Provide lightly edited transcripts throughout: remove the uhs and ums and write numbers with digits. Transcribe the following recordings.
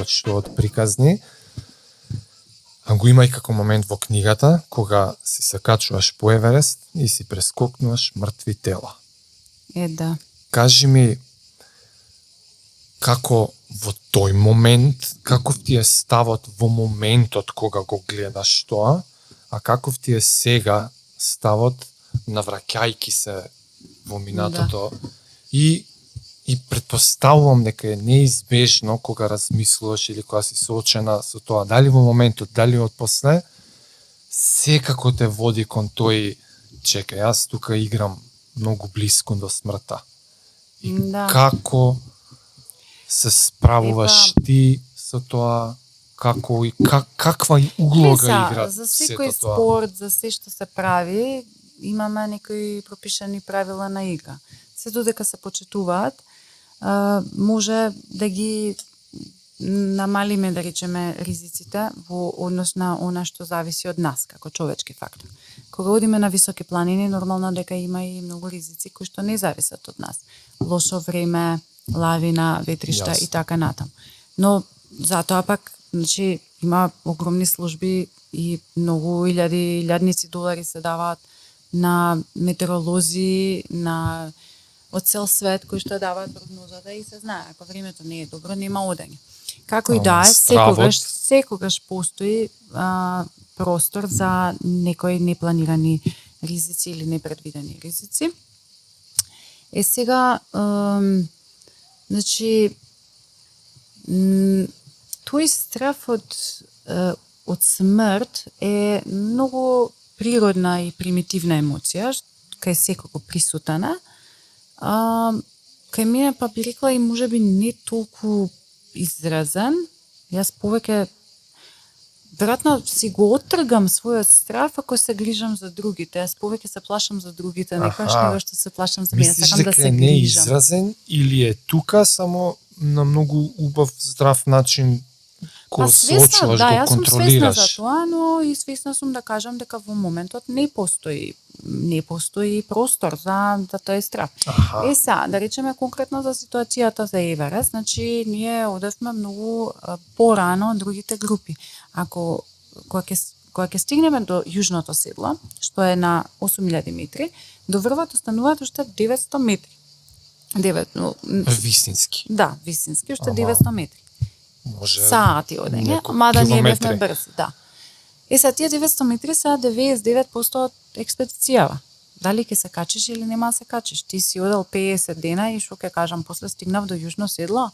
што од приказни, а го има и како момент во книгата, кога си се качуваш по Еверест и си прескокнуваш мртви тела. Да. Кажи ми, како во тој момент, каков ти е ставот во моментот кога го гледаш тоа, а каков ти е сега ставот навраќајки се во минатото и претпоставувам дека е неизбежно кога размислуваш или кога си соочена со тоа, дали во моментот, дали од после, секако те води кон тој, чекај, јас тука играм многу блиско до смртта. И како се справуваш ти со тоа, како и каква углога игра за секој спорт, за се што се прави, имаме некои пропишани правила на игра. Се додека се почитуваат, може да ги намалиме, да речеме, ризиците во однос на она што зависи од нас, како човечки фактор. Кога одиме на високи планини, нормално дека има и многу ризици кои што не зависат од нас. Лошо време, лавина, ветришта и така натам. Но затоа пак, значи, има огромни служби и многу илјадници долари се даваат на метеоролози, на од цел свет кои што даваат прогнозата и се знае, ако времето не е добро, нема одење. Како и да е, секогаш постои простор за некои непланирани ризици или непредвидени ризици. Сега, значи, тој страф од смрт е многу природна и примитивна емоција, кај секако присутана. Кај мене па би рекла и можеби не толку изразен. Јас повеќе веројатно си го оттргам својот страф ако се грижам за другите. Јас повеќе се плашам за другите, некогаш него што се плашам за мене. Сакам да се грижам. Мислиш дека не е изразен или е тука само на многу убав здрав начин кој се очуваш, го контролираш? Јас сум свесна за тоа, но и свесна сум да кажам дека во моментот не постои простор за тој страф. Сега, да речеме конкретно за ситуацијата за Еверест, значи ние одевме многу порано од другите групи. Кога ќе стигнеме до јужното седло, што е на 8000 метри, до врвот остануваат уште 900 метри. Вистински. Да, вистински, уште 900 метри. Може сати одење, мада ние бевме брзи, да. Сега тие 900 метри се 99% од експедицијава. Дали ќе се качиш или нема да се качиш? Ти си одел 50 дена и што ќе кажам, после стигнав до јужно седло.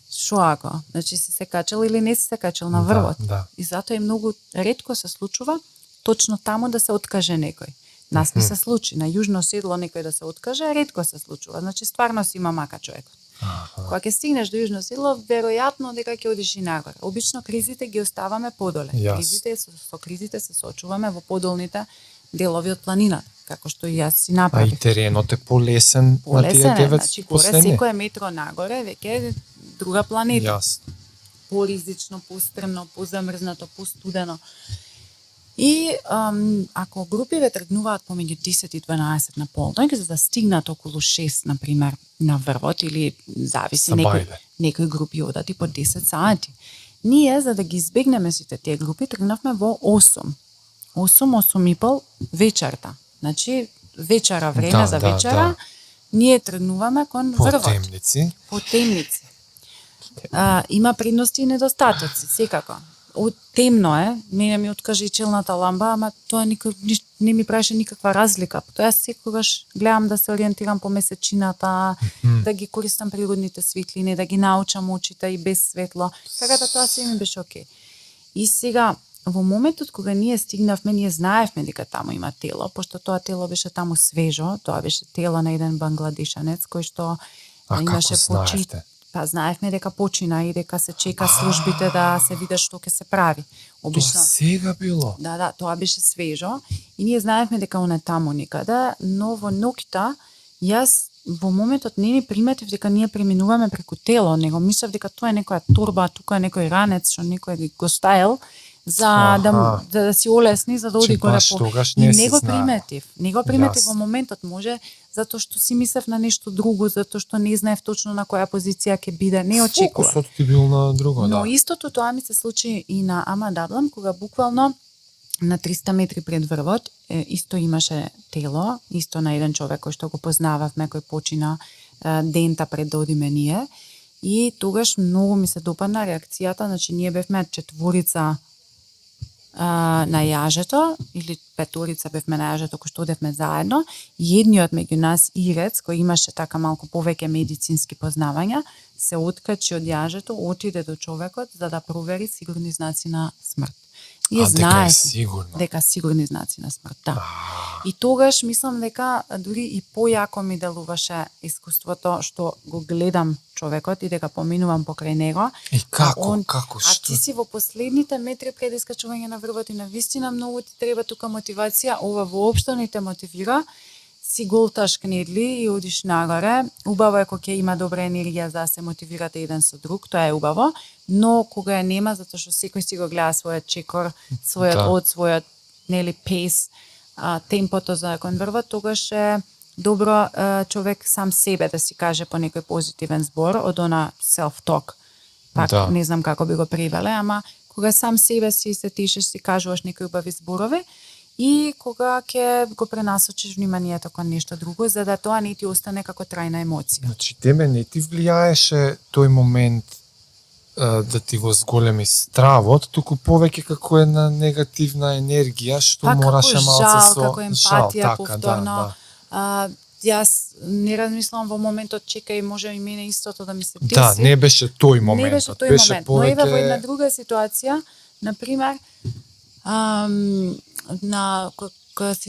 Шо ако? Значи си се качил или не си се качил на врвот? Да. И затоа и многу ретко се случува точно таму да се откаже некој. Нас не се случи. На јужно седло некој да се откаже, ретко се случува. Значи стварно си има мака човекот. Кога ќе стигнеш до јужно седло, веројатно дека ќе одиш и нагоре. Обично кризите ги оставаме подоле. Со кризите се соочуваме во подолните делови од планината, како што и јас си направив. А и теренот е полесен на тие 9 значи, горе секое метро нагоре веќе е друга планета. Поризично, пострмно, позамрзнато, постудено. И ако групиве тргнуваат помеѓу 10 и 12 на полноќ, за да стигнат околу 6, например, на врвот или зависи некои групи одат и по 10 сати. Ние, за да ги избегнеме сите тие групи, тргнавме во 8:30 вечерта. Значи, вечера, време за вечера, ние тргнуваме кон врвот. По темници. Има предности и недостатоци, секако. Темно е, мене ми откажа и челната ламба, ама тоа не ми правеше никаква разлика. Тоа јас секогаш гледам да се ориентирам по месечината, да ги користам природните светлини, да ги научам очите и без светло. Така да тоа се ми беше окей. И сега, во моментот кога ние стигнавме, ние знаевме дека таму има тело, пошто тоа тело беше таму свежо, тоа беше тело на еден бангладешанец кој што имаше почит. Па знаевме дека почина и дека се чека службите да се види што ќе се прави. Обично. Тоа сега било? Да, тоа беше свежо и ние знаевме дека он е таму некаде, но во ноќта јас во моментот не ни приметив дека ние преминуваме преку тело, него мислев дека тоа е некоја торба, тука е некој ранец што некој го ставил за Аха. да си олесни, за да оди Че горе баш по. тогаш И не не си го знаел. приметив. Не го приметив во Јасно. моментот, може затоа што си мислев на нешто друго, затоа што не знаев точно на која позиција ќе биде, не очекував. Фокусот ти бил на друго, Но да. истото тоа ми се случи и на Ама Даблан, кога буквално на 300 метри пред врвот исто имаше тело, исто на еден човек кој што го познававме, кој почина дента пред да одиме ние. И тогаш многу ми се допадна реакцијата, значи ние бевме четворица на јажето, или петорица бевме на јажето кој што одевме заедно, и едниот меѓу нас, Ирец, кој имаше така малку повеќе медицински познавања, се откачи од јажето, отиде до човекот за да провери сигурни знаци на смрт. Ние дека е знаеме сигурно. дека сигурни знаци на смрт, да. А, И тогаш мислам дека дури и појако ми делуваше искуството што го гледам човекот и дека поминувам покрај него. И како, он- како, А што? ти си во последните метри пред искачување на врвот и навистина многу ти треба тука мотивација, ова воопшто не те мотивира. Си голташ кнедли и одиш нагоре. Убаво е кога ќе има добра енергија за да се мотивирате еден со друг, тоа е убаво, но кога ја нема затоа што секој си го гледа својот чекор, својот Да. од, својот нели пейс, темпото за кон врвот, тогаш е добро човек сам себе да си каже по некој позитивен збор од она self-talk. Пак Да. не знам како би го превеле, ама кога сам себе си се тишеш, си кажуваш некои убави зборови и кога ќе го пренасочиш вниманието кон нешто друго, за да тоа не ти остане како трајна емоција. Значи, тебе не ти влијаеше тој момент да ти го зголеми стравот, туку повеќе како една негативна енергија што Па мораше како малце жал, со како емпатија, така, повторно. Јас не размислам во моментот, чекај, може и мене истото да ми се деси. Да, не беше тој момент. Не беше тој момент, но еве во една друга ситуација, на пример, кога си